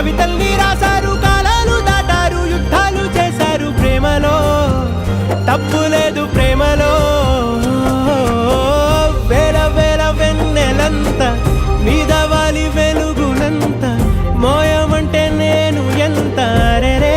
కవితల్ని రాశారు, కాలాలు దాటారు, యుద్ధాలు చేశారు ప్రేమలో, తప్పు లేదు ప్రేమలో. వేల వేల వెన్నెలంత మీద వాలి వెలుగునంత మోయమంటే నేను ఎంత రే.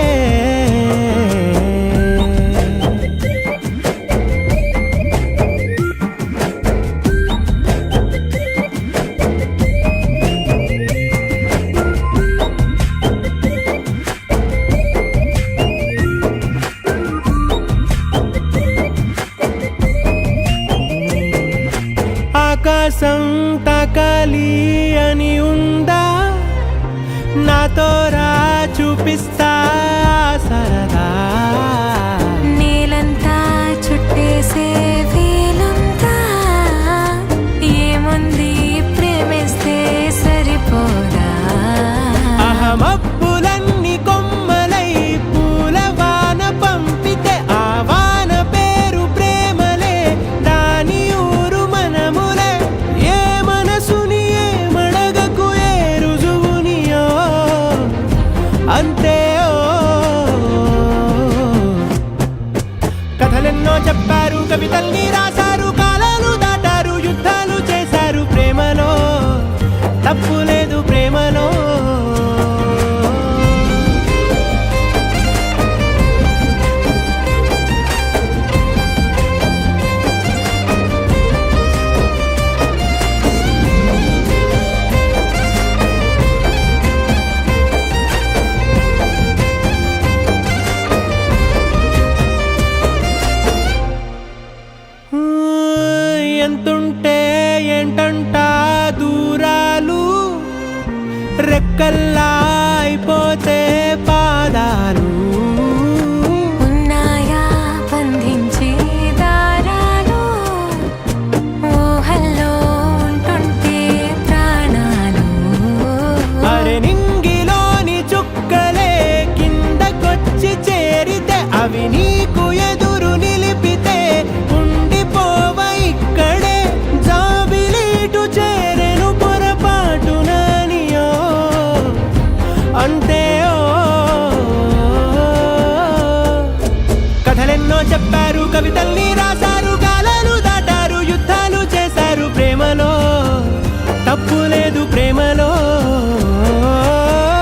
ఆకాశం తాకాలి అని ఉందా, నాతో రా చూపిస్తా సరదా. నేలంతా చుట్టేసే వేలంతా ఏముంది ప్రేమిస్తే సరిపోదా. అహమప్పులన్నీ కొమ్మలై పూలవాన పంపితే ఆ వాన పేరు ప్రేమలే, దాని ఊరు మనములే. ఏ మనసుని ఏ మడగకు ఏ రుజువునియో అంతే. కథలెన్నో చెప్పారు, కవితల్ని రాశారు.